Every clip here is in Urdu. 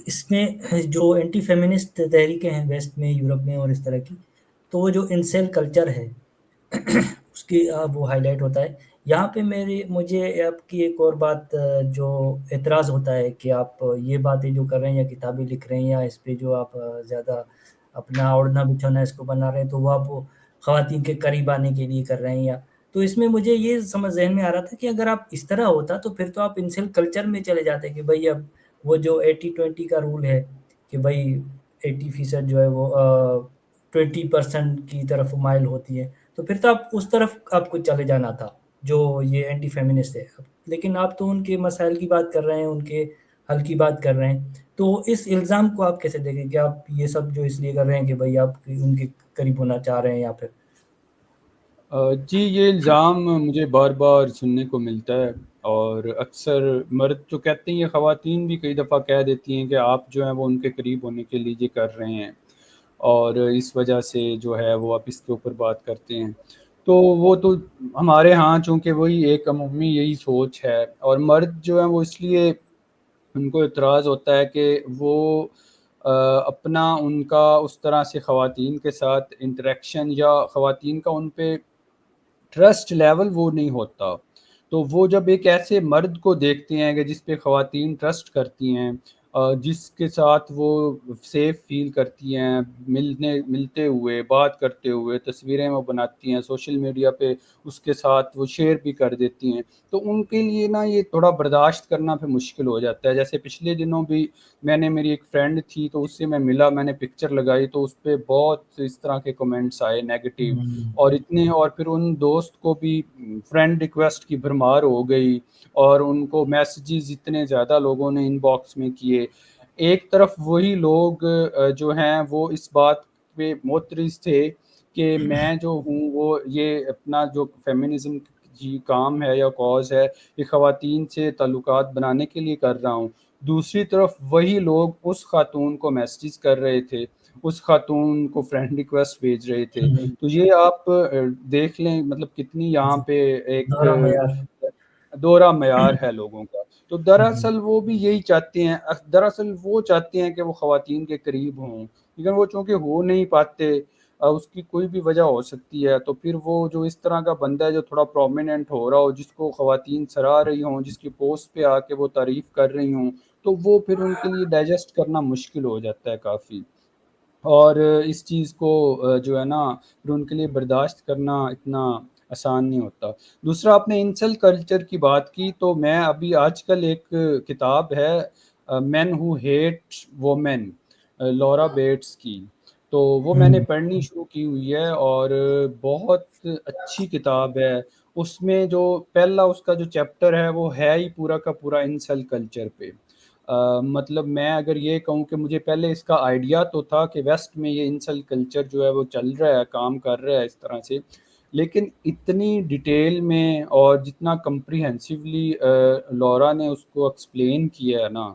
اس میں جو اینٹی فیمنسٹ تحریکیں ہیں ویسٹ میں، یورپ میں اور اس طرح کی، تو وہ جو انسیل کلچر ہے اس کی وہ ہائی لائٹ ہوتا ہے یہاں پہ۔ مجھے آپ کی ایک اور بات جو اعتراض ہوتا ہے کہ آپ یہ باتیں جو کر رہے ہیں یا کتابیں لکھ رہے ہیں یا اس پہ جو آپ زیادہ اپنا اوڑھنا بچھونا اس کو بنا رہے ہیں، تو وہ آپ خواتین کے قریب آنے کے لیے کر رہے ہیں، یا تو اس میں مجھے یہ سمجھ ذہن میں آ رہا تھا کہ اگر آپ اس طرح ہوتا تو پھر تو آپ انسل کلچر میں چلے جاتے کہ بھائی اب وہ جو 80-20 کا رول ہے کہ بھائی 80% جو ہے وہ 20% کی طرف مائل ہوتی ہے، تو پھر تو آپ اس طرف آپ کو چلے جانا تھا جو یہ اینٹی فیمنسٹ ہے۔ لیکن آپ تو ان کے مسائل کی بات کر رہے ہیں، ان کے حل کی بات کر رہے ہیں، تو اس الزام کو آپ کیسے دیکھیں کہ آپ یہ سب جو اس لیے کر رہے ہیں کہ بھائی آپ ان کے قریب ہونا چاہ رہے ہیں یا پھر؟ جی، یہ الزام مجھے بار بار سننے کو ملتا ہے، اور اکثر مرد جو کہتے ہیں، یہ خواتین بھی کئی دفعہ کہہ دیتی ہیں کہ آپ جو ہیں وہ ان کے قریب ہونے کے لیے یہ کر رہے ہیں، اور اس وجہ سے جو ہے وہ آپ اس کے اوپر بات کرتے ہیں۔ تو وہ تو ہمارے ہاں چونکہ وہی ایک عمومی یہی سوچ ہے، اور مرد جو ہیں وہ اس لیے ان کو اعتراض ہوتا ہے کہ وہ اپنا ان کا اس طرح سے خواتین کے ساتھ انٹریکشن یا خواتین کا ان پہ ٹرسٹ لیول وہ نہیں ہوتا۔ تو وہ جب ایک ایسے مرد کو دیکھتے ہیں کہ جس پہ خواتین ٹرسٹ کرتی ہیں، جس کے ساتھ وہ سیف فیل کرتی ہیں، ملتے ہوئے، بات کرتے ہوئے، تصویریں وہ بناتی ہیں سوشل میڈیا پہ، اس کے ساتھ وہ شیئر بھی کر دیتی ہیں، تو ان کے لیے نا یہ تھوڑا برداشت کرنا پھر مشکل ہو جاتا ہے۔ جیسے پچھلے دنوں بھی میری ایک فرینڈ تھی، تو اس سے میں ملا، میں نے پکچر لگائی، تو اس پہ بہت اس طرح کے کمنٹس آئے نیگیٹیو، اور اتنے، اور پھر ان دوست کو بھی فرینڈ ریکویسٹ کی بھرمار ہو گئی، اور ان کو میسیجز اتنے زیادہ لوگوں نے ان باکس میں کیے۔ ایک طرف وہی لوگ جو ہیں وہ اس بات پہ معترض تھے کہ میں جو ہوں وہ یہ اپنا جو فیمنزم کی کام ہے یا کاز ہے، یہ خواتین سے تعلقات بنانے کے لیے کر رہا ہوں۔ دوسری طرف وہی لوگ اس خاتون کو میسیجز کر رہے تھے، اس خاتون کو فرینڈ ریکویسٹ بھیج رہے تھے۔ تو یہ آپ دیکھ لیں، مطلب کتنی یہاں پہ ایک دورہ معیار۔ دوہرا معیار ہے لوگوں کا۔ تو دراصل وہ بھی یہی چاہتے ہیں، دراصل وہ چاہتے ہیں کہ وہ خواتین کے قریب ہوں، لیکن وہ چونکہ ہو نہیں پاتے، اس کی کوئی بھی وجہ ہو سکتی ہے، تو پھر وہ جو اس طرح کا بندہ ہے جو تھوڑا پرومیننٹ ہو رہا ہو، جس کو خواتین سراہ رہی ہوں، جس کی پوسٹ پہ آ کے وہ تعریف کر رہی ہوں، تو وہ پھر ان کے لیے ڈائجسٹ کرنا مشکل ہو جاتا ہے کافی، اور اس چیز کو جو ہے نا پھر ان کے لیے برداشت کرنا اتنا آسان نہیں ہوتا۔ دوسرا، آپ نے انسل کلچر کی بات کی، تو میں ابھی آج کل ایک کتاب ہے مین ہو ہیٹ وومین، لورا بیٹس کی، تو وہ میں نے پڑھنی شروع کی ہوئی ہے، اور بہت اچھی کتاب ہے۔ اس میں جو پہلا اس کا جو چیپٹر ہے وہ ہے ہی پورا کا پورا انسل کلچر پہ۔ مطلب میں اگر یہ کہوں کہ مجھے پہلے اس کا آئیڈیا تو تھا کہ ویسٹ میں یہ انسل کلچر جو ہے وہ چل رہا ہے، کام کر رہا ہے اس طرح سے، لیکن اتنی ڈیٹیل میں اور جتنا کمپریہنسولی لورا نے اس کو ایکسپلین کیا ہے نا،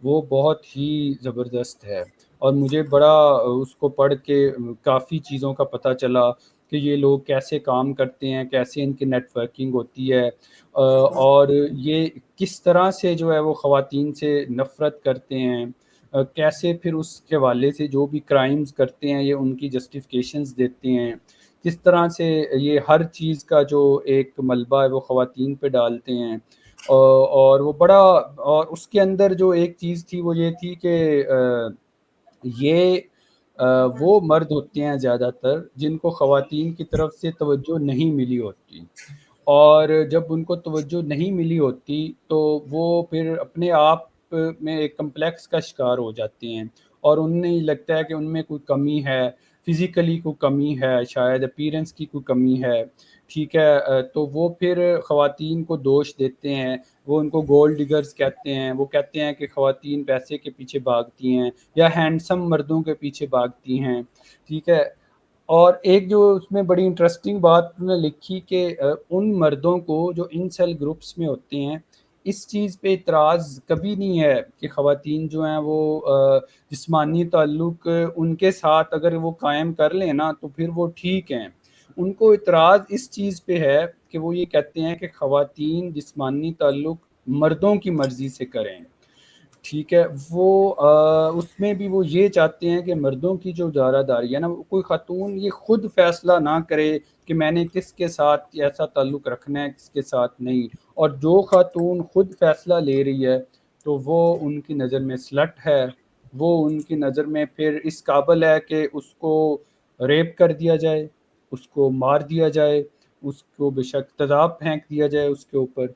وہ بہت ہی زبردست ہے، اور مجھے بڑا اس کو پڑھ کے کافی چیزوں کا پتہ چلا کہ یہ لوگ کیسے کام کرتے ہیں، کیسے ان کی نیٹ ورکنگ ہوتی ہے، اور یہ کس طرح سے جو ہے وہ خواتین سے نفرت کرتے ہیں، کیسے پھر اس کے حوالے سے جو بھی کرائمز کرتے ہیں یہ ان کی جسٹیفیکیشنز دیتے ہیں، کس طرح سے یہ ہر چیز کا جو ایک ملبہ ہے وہ خواتین پہ ڈالتے ہیں، اور وہ بڑا، اور اس کے اندر جو ایک چیز تھی وہ یہ تھی کہ یہ وہ مرد ہوتے ہیں زیادہ تر جن کو خواتین کی طرف سے توجہ نہیں ملی ہوتی، اور جب ان کو توجہ نہیں ملی ہوتی تو وہ پھر اپنے آپ میں ایک کمپلیکس کا شکار ہو جاتے ہیں، اور انہیں لگتا ہے کہ ان میں کوئی کمی ہے، فزیکلی کوئی کمی ہے، شاید اپیرنس کی کوئی کمی ہے، ٹھیک ہے، تو وہ پھر خواتین کو دوش دیتے ہیں، وہ ان کو گولڈ ڈگرز کہتے ہیں، وہ کہتے ہیں کہ خواتین پیسے کے پیچھے بھاگتی ہیں یا ہینڈسم مردوں کے پیچھے بھاگتی ہیں، ٹھیک ہے۔ اور ایک جو اس میں بڑی انٹرسٹنگ بات انہوں نے لکھی کہ ان مردوں کو جو ان سیل گروپس میں ہوتے ہیں اس چیز پہ اعتراض کبھی نہیں ہے کہ خواتین جو ہیں وہ جسمانی تعلق ان کے ساتھ اگر وہ قائم کر لیں نا تو پھر وہ ٹھیک ہیں، ان کو اعتراض اس چیز پہ ہے کہ وہ یہ کہتے ہیں کہ خواتین جسمانی تعلق مردوں کی مرضی سے کریں، ٹھیک ہے، وہ اس میں بھی وہ یہ چاہتے ہیں کہ مردوں کی جو دارہ داری ہے نا، کوئی خاتون یہ خود فیصلہ نہ کرے کہ میں نے کس کے ساتھ ایسا تعلق رکھنا ہے، کس کے ساتھ نہیں. اور جو خاتون خود فیصلہ لے رہی ہے تو وہ ان کی نظر میں سلٹ ہے، وہ ان کی نظر میں پھر اس قابل ہے کہ اس کو ریپ کر دیا جائے، اس کو مار دیا جائے، اس کو بے شک تیزاب پھینک دیا جائے اس کے اوپر.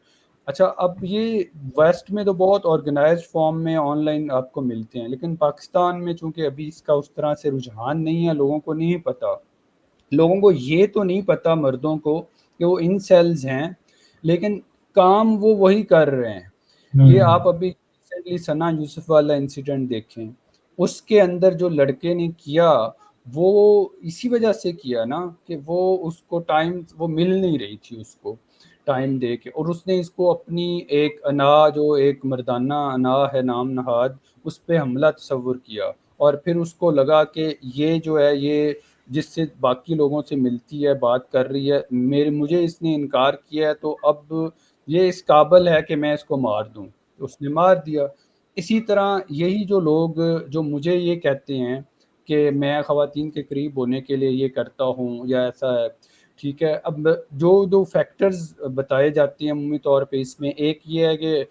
اچھا، اب یہ ویسٹ میں تو بہت آرگنائزڈ فارم میں آن لائن آپ کو ملتے ہیں، لیکن پاکستان میں چونکہ ابھی اس کا اس طرح سے رجحان نہیں ہے، لوگوں کو نہیں پتہ. لوگوں کو یہ تو نہیں پتہ مردوں کو کہ وہ ان سیلز ہیں، لیکن کام وہ وہی کر رہے ہیں. یہ ہوں آپ ابھی ریسنٹلی ثنا یوسف والا انسیڈنٹ دیکھیں، اس کے اندر جو لڑکے نے کیا وہ اسی وجہ سے کیا نا کہ وہ اس کو ٹائم وہ مل نہیں رہی تھی اس کو ٹائم دے کے، اور اس نے اس کو اپنی ایک انا جو ایک مردانہ انا ہے نام نہاد، اس پہ حملہ تصور کیا. اور پھر اس کو لگا کہ یہ جو ہے یہ جس سے باقی لوگوں سے ملتی ہے، بات کر رہی ہے، مجھے اس نے انکار کیا ہے تو اب یہ اس قابل ہے کہ میں اس کو مار دوں. اس نے مار دیا. اسی طرح یہی جو لوگ جو مجھے یہ کہتے ہیں کہ میں خواتین کے قریب ہونے کے لیے یہ کرتا ہوں یا ایسا ہے، ٹھیک ہے. اب جو دو فیکٹرز بتائے جاتے ہیں عمومی طور پہ اس میں، ایک یہ ہے کہ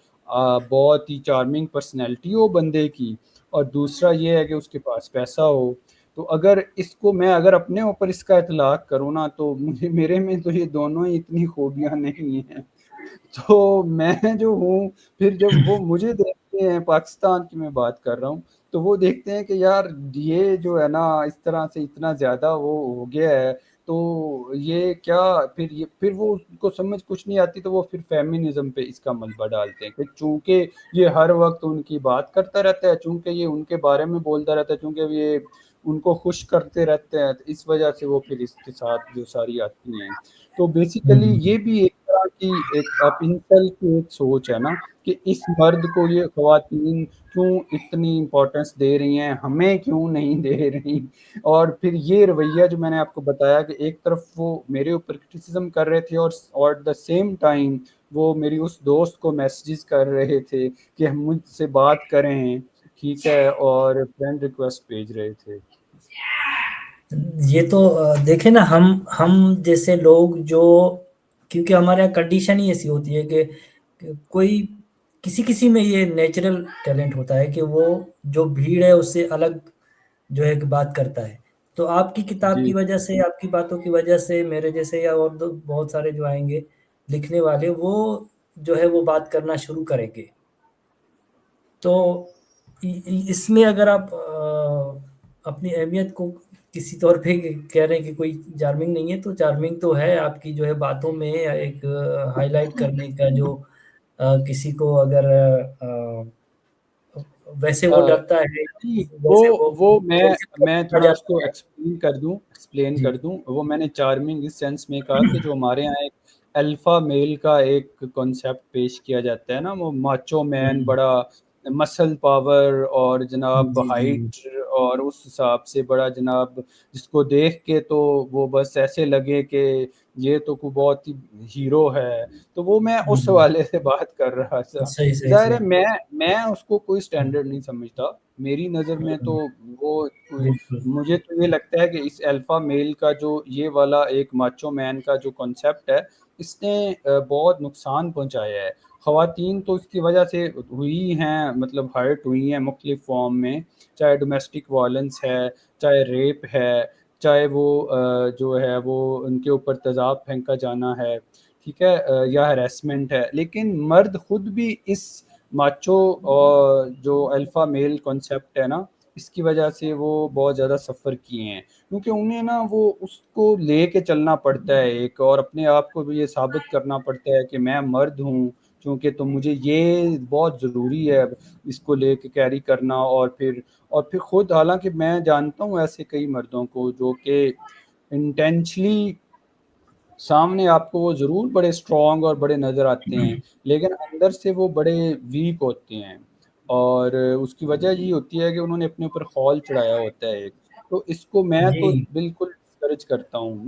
بہت ہی چارمنگ پرسنالٹی ہو بندے کی، اور دوسرا یہ ہے کہ اس کے پاس پیسہ ہو. تو اگر اس کو میں اگر اپنے اوپر اس کا اطلاق کروں نا تو میرے میں تو یہ دونوں ہی اتنی خوبیاں نہیں ہیں. تو میں جو ہوں، پھر جب وہ مجھے دیکھتے ہیں، پاکستان کی میں بات کر رہا ہوں، تو وہ دیکھتے ہیں کہ یار یہ جو ہے نا اس طرح سے اتنا زیادہ وہ ہو گیا ہے، تو یہ کیا پھر وہ ان کو سمجھ کچھ نہیں آتی، تو وہ پھر فیمنزم پہ اس کا ملبہ ڈالتے ہیں کہ چونکہ یہ ہر وقت ان کی بات کرتا رہتا ہے، چونکہ یہ ان کے بارے میں بولتا رہتا ہے، چونکہ یہ ان کو خوش کرتے رہتے ہیں، تو اس وجہ سے وہ پھر اس کے ساتھ جو ساری آتی ہیں. تو بیسیکلی ہوں یہ بھی ایک طرح کی ایک انسل کی ایک سوچ ہے نا کہ اس مرد کو یہ خواتین کیوں اتنی امپورٹنس دے رہی ہیں، ہمیں کیوں نہیں دے رہی. اور پھر یہ رویہ جو میں نے آپ کو بتایا کہ ایک طرف وہ میرے اوپر کرٹیسزم کر رہے تھے، اور ایٹ دا سیم ٹائم وہ میری اس دوست کو میسیجز کر رہے تھے کہ ہم مجھ سے بات کریں، ٹھیک ہے، اور فرینڈ ریکویسٹ بھیج رہے تھے. یہ تو دیکھیں نا، ہم جیسے لوگ جو، کیونکہ ہمارے یہاں کنڈیشن ہی ایسی ہوتی ہے کہ کوئی کسی میں یہ نیچرل ٹیلنٹ ہوتا ہے کہ وہ جو بھیڑ ہے اس سے الگ جو ہے کہ بات کرتا ہے. تو آپ کی کتاب جی کی وجہ سے، آپ کی باتوں کی وجہ سے میرے جیسے یا اور بہت سارے جو آئیں گے لکھنے والے، وہ جو ہے وہ بات کرنا شروع کریں گے. تو اس میں اگر آپ اپنی اہمیت کو کسی طور پہ کہہ رہے ہیں کہ کوئی چارمنگ نہیں ہے، تو چارمنگ تو ہے آپ کی جو ہے باتوں میں ایک ہائی لائٹ کرنے کا جو کسی کو اگر ویسے وہ ڈرتا ہے، نہیں، ویسے وہ وہ میں آ تھوڑا اس جاتا کو ہے. ایکسپلین جی کر دوں. وہ میں نے چارمنگ اس سینس میں کہا کہ جو ہمارے یہاں ایک الفا میل کا ایک کانسیپٹ پیش کیا جاتا ہے نا، وہ ماچو مین، ہوں، بڑا مسل پاور اور جناب جی جی ہائٹ، اور اس حساب سے بڑا جناب جس کو دیکھ کے تو وہ بس ایسے لگے کہ یہ تو کوئی بہت ہی ہیرو ہے. تو وہ میں اس ہوں، حوالے سے بات کر رہا تھا. صحیح صحیح ظاہر ہے صحیح. میں اس کو کوئی ہوں، سٹینڈرڈ نہیں سمجھتا. میری نظر میں تو ہوں، وہ بالکل. مجھے تو یہ لگتا ہے کہ اس الفا میل کا جو یہ والا ایک ماچو مین کا جو کانسیپٹ ہے، اس نے بہت نقصان پہنچایا ہے. خواتین تو اس کی وجہ سے ہوئی ہیں، مطلب ہرٹ ہوئی ہیں مختلف فارم میں، چاہے ڈومیسٹک وائلنس ہے، چاہے ریپ ہے، چاہے وہ جو ہے وہ ان کے اوپر تیزاب پھینکا جانا ہے، ٹھیک ہے، یا ہیراسمنٹ ہے. لیکن مرد خود بھی اس ماچو اور جو الفا میل کانسیپٹ ہے نا، اس کی وجہ سے وہ بہت زیادہ سفر کیے ہیں، کیونکہ انہیں نا وہ اس کو لے کے چلنا پڑتا ہے ایک، اور اپنے آپ کو بھی یہ ثابت کرنا پڑتا ہے کہ میں مرد ہوں، چونکہ تو مجھے یہ بہت ضروری ہے اس کو لے کے کیری کرنا. اور پھر خود، حالانکہ میں جانتا ہوں ایسے کئی مردوں کو جو کہ انٹینشلی سامنے آپ کو وہ ضرور بڑے اسٹرانگ اور بڑے نظر آتے ہیں، لیکن اندر سے وہ بڑے ویک ہوتے ہیں. اور اس کی وجہ یہ ہوتی ہے کہ انہوں نے اپنے اوپر خول چڑھایا ہوتا ہے ایک. تو اس کو میں تو جی بالکل ڈسکریج کرتا ہوں.